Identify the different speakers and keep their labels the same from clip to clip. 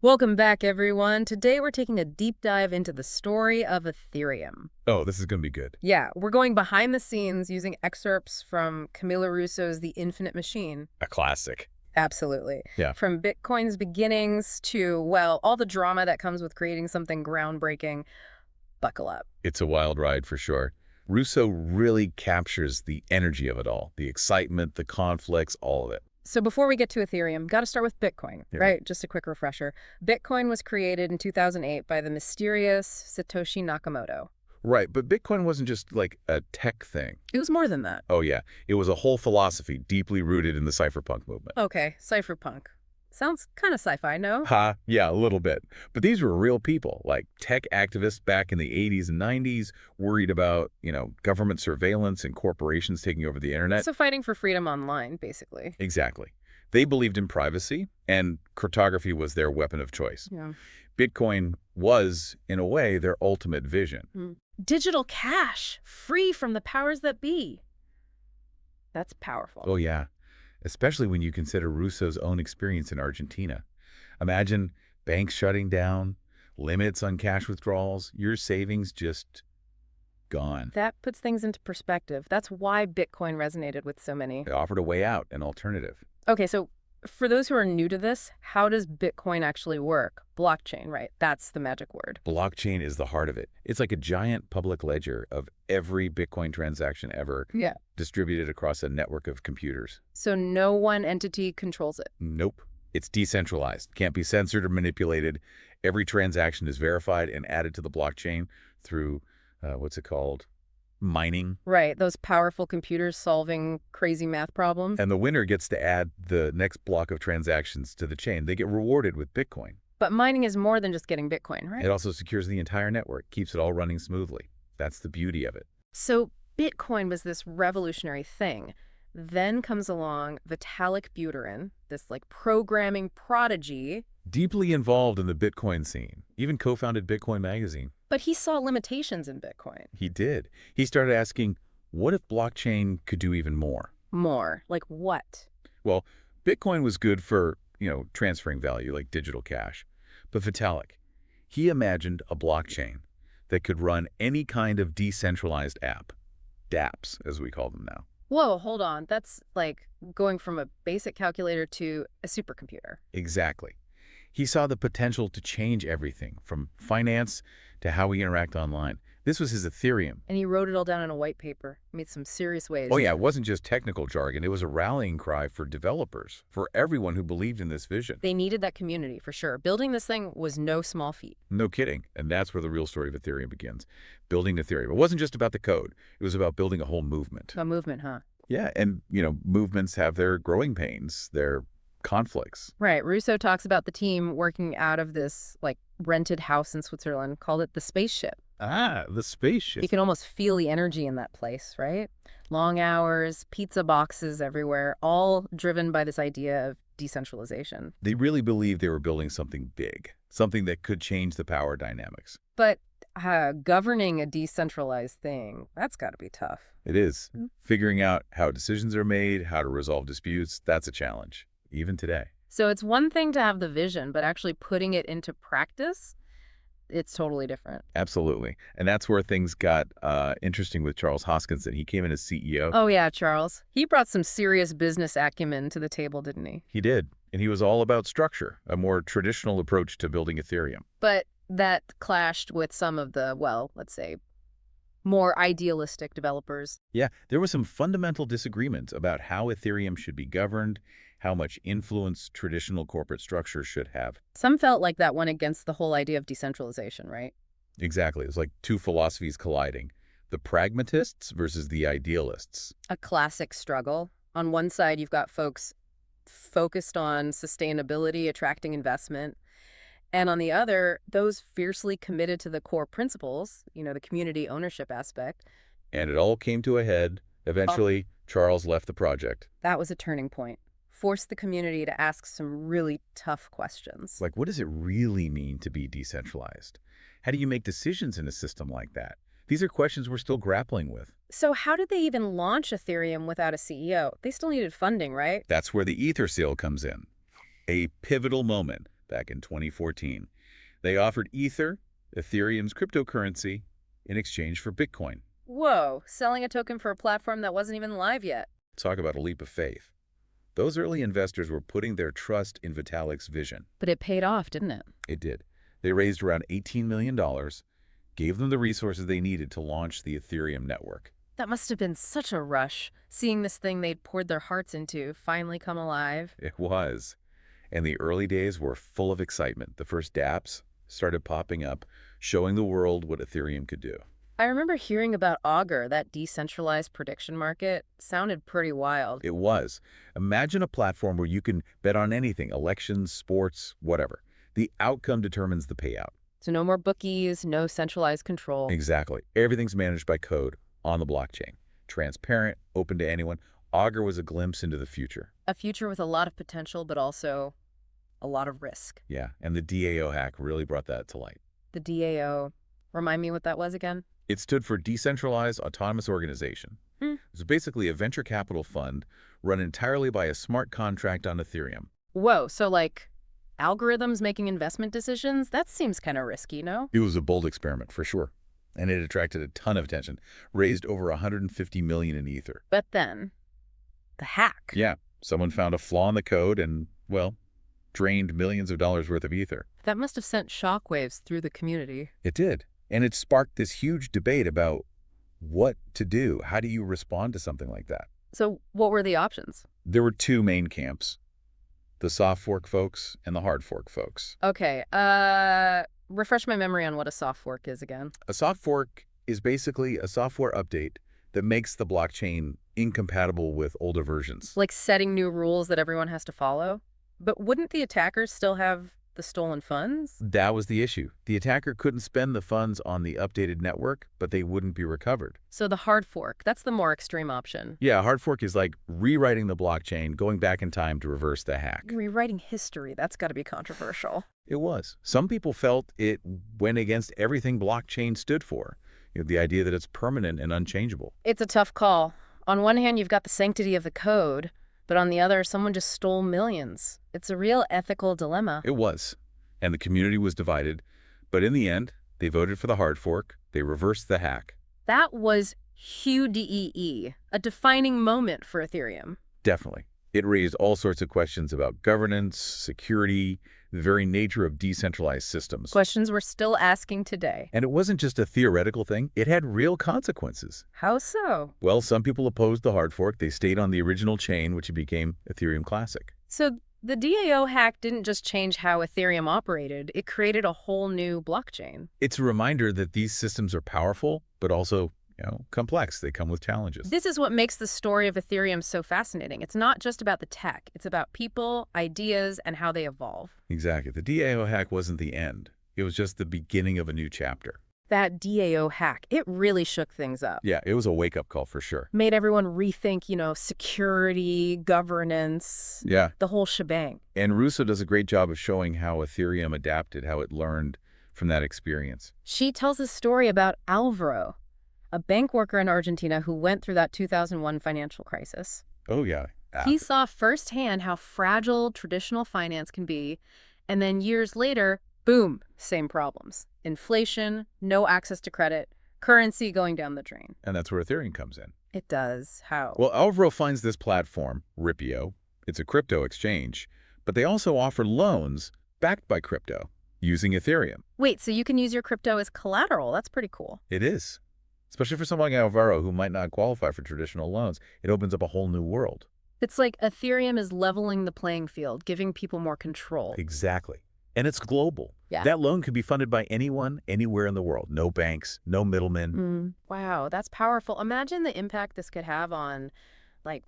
Speaker 1: Welcome back, everyone. Today we're taking a deep dive into the story of Ethereum.
Speaker 2: Oh, this is going to be good.
Speaker 1: Yeah, we're going behind the scenes using excerpts from Camila Russo's The Infinite Machine.
Speaker 2: A classic.
Speaker 1: Absolutely.
Speaker 2: Yeah.
Speaker 1: From Bitcoin's beginnings to, well, all the drama that comes with creating something groundbreaking. Buckle up.
Speaker 2: It's a wild ride for sure. Russo really captures the energy of it all, the excitement, the conflicts, all of it.
Speaker 1: So before we get to Ethereum, got to start with Bitcoin,
Speaker 2: Yeah.
Speaker 1: right? Just a quick refresher. Bitcoin was created in 2008 by the mysterious Satoshi Nakamoto.
Speaker 2: Right, but Bitcoin wasn't just like a tech thing.
Speaker 1: It was more than that.
Speaker 2: Oh yeah, it was a whole philosophy deeply rooted in the cypherpunk movement.
Speaker 1: Okay, cypherpunk. Sounds kind of sci-fi, no?
Speaker 2: Ha, yeah, a little bit. But these were real people, like tech activists back in the 80s and 90s, worried about, government surveillance and corporations taking over the internet.
Speaker 1: So fighting for freedom online, basically.
Speaker 2: Exactly. They believed in privacy, and cryptography was their weapon of choice.
Speaker 1: Yeah.
Speaker 2: Bitcoin was, in a way, their ultimate vision.
Speaker 1: Digital cash, free from the powers that be. That's powerful.
Speaker 2: Oh, yeah. Especially when you consider Russo's own experience in Argentina. Imagine banks shutting down, limits on cash withdrawals, your savings just gone.
Speaker 1: That puts things into perspective. That's why Bitcoin resonated with so many.
Speaker 2: They offered a way out, an alternative.
Speaker 1: Okay, so for those who are new to this, how does Bitcoin actually work? Blockchain, right? That's the magic word.
Speaker 2: Blockchain is the heart of it. It's like a giant public ledger of every Bitcoin transaction ever
Speaker 1: Yeah.
Speaker 2: distributed across a network of computers.
Speaker 1: So no one entity controls it.
Speaker 2: Nope. It's decentralized. Can't be censored or manipulated. Every transaction is verified and added to the blockchain through, mining.
Speaker 1: Right, those powerful computers solving crazy math problems.
Speaker 2: And the winner gets to add the next block of transactions to the chain. They get rewarded with Bitcoin.
Speaker 1: But mining is more than just getting Bitcoin, right?
Speaker 2: It also secures the entire network, keeps it all running smoothly. That's the beauty of it.
Speaker 1: So Bitcoin was this revolutionary thing. Then comes along Vitalik Buterin, this programming prodigy.
Speaker 2: Deeply involved in the Bitcoin scene, even co-founded Bitcoin magazine.
Speaker 1: But he saw limitations in Bitcoin.
Speaker 2: He did. He started asking, what if blockchain could do even more?
Speaker 1: More? Like what?
Speaker 2: Well, Bitcoin was good for, transferring value like digital cash. But Vitalik, he imagined a blockchain that could run any kind of decentralized app. dApps, as we call them now.
Speaker 1: Whoa, hold on. That's like going from a basic calculator to a supercomputer.
Speaker 2: Exactly. He saw the potential to change everything, from finance to how we interact online. This was his Ethereum.
Speaker 1: And he wrote it all down in a white paper. Made some serious waves.
Speaker 2: Oh yeah, it wasn't just technical jargon. It was a rallying cry for developers, for everyone who believed in this vision.
Speaker 1: They needed that community, for sure. Building this thing was no small feat.
Speaker 2: No kidding. And that's where the real story of Ethereum begins. Building Ethereum. It wasn't just about the code. It was about building a whole movement.
Speaker 1: A movement, huh?
Speaker 2: Yeah, and, movements have their growing pains, their conflicts.
Speaker 1: Right. Russo talks about the team working out of this, rented house in Switzerland, called it the spaceship.
Speaker 2: Ah, the spaceship.
Speaker 1: You can almost feel the energy in that place, right? Long hours, pizza boxes everywhere, all driven by this idea of decentralization.
Speaker 2: They really believed they were building something big, something that could change the power dynamics.
Speaker 1: But governing a decentralized thing, that's got to be tough.
Speaker 2: It is. Figuring out how decisions are made, how to resolve disputes, that's a challenge, even today.
Speaker 1: So it's one thing to have the vision, but actually putting it into practice, it's totally different.
Speaker 2: Absolutely. And that's where things got interesting with Charles Hoskinson. He came in as CEO.
Speaker 1: Oh, yeah, Charles. He brought some serious business acumen to the table, didn't he?
Speaker 2: He did. And he was all about structure, a more traditional approach to building Ethereum.
Speaker 1: But that clashed with some of the, let's say, more idealistic developers.
Speaker 2: Yeah, there was some fundamental disagreements about how Ethereum should be governed, how much influence traditional corporate structures should have.
Speaker 1: Some felt like that went against the whole idea of decentralization, right?
Speaker 2: Exactly. It was like two philosophies colliding. The pragmatists versus the idealists.
Speaker 1: A classic struggle. On one side, you've got folks focused on sustainability, attracting investment. And on the other, those fiercely committed to the core principles, the community ownership aspect.
Speaker 2: And it all came to a head. Eventually, Charles left the project.
Speaker 1: That was a turning point. Forced the community to ask some really tough questions.
Speaker 2: Like, what does it really mean to be decentralized? How do you make decisions in a system like that? These are questions we're still grappling with.
Speaker 1: So how did they even launch Ethereum without a CEO? They still needed funding, right?
Speaker 2: That's where the Ether sale comes in. A pivotal moment. back in 2014. They offered Ether, Ethereum's cryptocurrency, in exchange for Bitcoin.
Speaker 1: Whoa, selling a token for a platform that wasn't even live yet.
Speaker 2: Talk about a leap of faith. Those early investors were putting their trust in Vitalik's vision.
Speaker 1: But it paid off, didn't it?
Speaker 2: It did. They raised around $18 million, gave them the resources they needed to launch the Ethereum network.
Speaker 1: That must have been such a rush, seeing this thing they'd poured their hearts into finally come alive.
Speaker 2: It was. And the early days were full of excitement. The first dApps started popping up, showing the world what Ethereum could do.
Speaker 1: I remember hearing about Augur, that decentralized prediction market. Sounded pretty wild.
Speaker 2: It was. Imagine a platform where you can bet on anything, elections, sports, whatever. The outcome determines the payout.
Speaker 1: So no more bookies, no centralized control.
Speaker 2: Exactly. Everything's managed by code on the blockchain. Transparent, open to anyone. Augur was a glimpse into the future.
Speaker 1: A future with a lot of potential, but also a lot of risk.
Speaker 2: Yeah, and the DAO hack really brought that to light.
Speaker 1: The DAO, remind me what that was again?
Speaker 2: It stood for Decentralized Autonomous Organization. It was basically a venture capital fund run entirely by a smart contract on Ethereum.
Speaker 1: Whoa, so like algorithms making investment decisions? That seems kind of risky, no?
Speaker 2: It was a bold experiment, for sure. And it attracted a ton of attention, raised over $150 million in Ether.
Speaker 1: But then, the hack.
Speaker 2: Yeah, someone found a flaw in the code and, well, drained millions of dollars worth of Ether.
Speaker 1: That must have sent shockwaves through the community.
Speaker 2: It did. And it sparked this huge debate about what to do. How do you respond to something like that?
Speaker 1: So what were the options?
Speaker 2: There were two main camps, the soft fork folks and the hard fork folks.
Speaker 1: Okay, refresh my memory on what a soft fork is again.
Speaker 2: A soft fork is basically a software update that makes the blockchain incompatible with older versions.
Speaker 1: Like setting new rules that everyone has to follow? But wouldn't the attackers still have the stolen funds?
Speaker 2: That was the issue. The attacker couldn't spend the funds on the updated network, but they wouldn't be recovered.
Speaker 1: So the hard fork, that's the more extreme option.
Speaker 2: Yeah, hard fork is like rewriting the blockchain, going back in time to reverse the hack.
Speaker 1: Rewriting history, that's got to be controversial.
Speaker 2: It was. Some people felt it went against everything blockchain stood for. The idea that it's permanent and unchangeable.
Speaker 1: It's a tough call. On one hand, you've got the sanctity of the code, but on the other, someone just stole millions. It's a real ethical dilemma.
Speaker 2: It was. And the community was divided. But in the end, they voted for the hard fork. They reversed the hack.
Speaker 1: That was huge, a defining moment for Ethereum.
Speaker 2: Definitely. It raised all sorts of questions about governance, security, the very nature of decentralized systems.
Speaker 1: Questions we're still asking today.
Speaker 2: And it wasn't just a theoretical thing. It had real consequences.
Speaker 1: How so?
Speaker 2: Well, some people opposed the hard fork. They stayed on the original chain, which became Ethereum Classic.
Speaker 1: So the DAO hack didn't just change how Ethereum operated. It created a whole new blockchain.
Speaker 2: It's a reminder that these systems are powerful, but also complex. They come with challenges.
Speaker 1: This is what makes the story of Ethereum so fascinating. It's not just about the tech. It's about people, ideas, and how they evolve.
Speaker 2: Exactly. The DAO hack wasn't the end. It was just the beginning of a new chapter.
Speaker 1: That DAO hack, it really shook things up.
Speaker 2: Yeah, it was a wake-up call for sure.
Speaker 1: Made everyone rethink, security, governance, the whole shebang.
Speaker 2: And Russo does a great job of showing how Ethereum adapted, how it learned from that experience.
Speaker 1: She tells a story about Alvaro, a bank worker in Argentina who went through that 2001 financial crisis.
Speaker 2: Oh, yeah.
Speaker 1: He saw firsthand how fragile traditional finance can be, and then years later, boom, same problems. Inflation, no access to credit, currency going down the drain.
Speaker 2: And that's where Ethereum comes in.
Speaker 1: It does. How?
Speaker 2: Well, Alvaro finds this platform, Ripio. It's a crypto exchange, but they also offer loans backed by crypto using Ethereum.
Speaker 1: Wait, so you can use your crypto as collateral? That's pretty cool.
Speaker 2: It is. Especially for someone like Alvaro who might not qualify for traditional loans. It opens up a whole new world.
Speaker 1: It's like Ethereum is leveling the playing field, giving people more control.
Speaker 2: Exactly. And it's global.
Speaker 1: Yeah.
Speaker 2: That loan could be funded by anyone, anywhere in the world. No banks, no middlemen.
Speaker 1: Wow, that's powerful. Imagine the impact this could have on,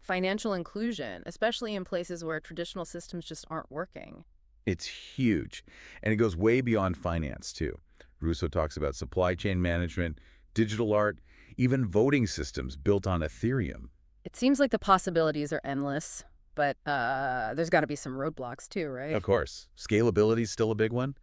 Speaker 1: financial inclusion, especially in places where traditional systems just aren't working.
Speaker 2: It's huge. And it goes way beyond finance, too. Russo talks about supply chain management, digital art, even voting systems built on Ethereum.
Speaker 1: It seems like the possibilities are endless, but there's got to be some roadblocks too, right?
Speaker 2: Of course. Scalability is still a big one.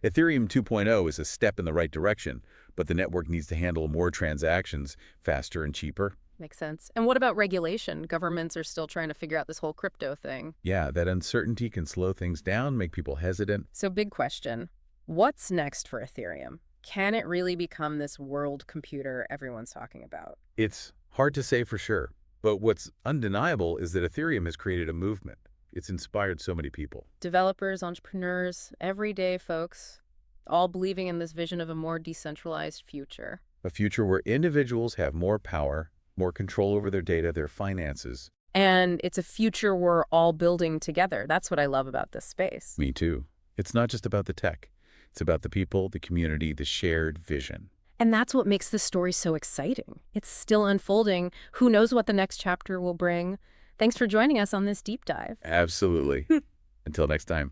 Speaker 2: Ethereum 2.0 is a step in the right direction, but the network needs to handle more transactions faster and cheaper.
Speaker 1: Makes sense. And what about regulation? Governments are still trying to figure out this whole crypto thing.
Speaker 2: Yeah, that uncertainty can slow things down, make people hesitant.
Speaker 1: So big question. What's next for Ethereum? Can it really become this world computer everyone's talking about?
Speaker 2: It's hard to say for sure, but what's undeniable is that Ethereum has created a movement. It's inspired so many people.
Speaker 1: Developers, entrepreneurs, everyday folks, all believing in this vision of a more decentralized future.
Speaker 2: A future where individuals have more power, more control over their data, their finances.
Speaker 1: And it's a future we're all building together. That's what I love about this space.
Speaker 2: Me too. It's not just about the tech. It's about the people, the community, the shared vision.
Speaker 1: And that's what makes this story so exciting. It's still unfolding. Who knows what the next chapter will bring? Thanks for joining us on this deep dive.
Speaker 2: Absolutely. Until next time.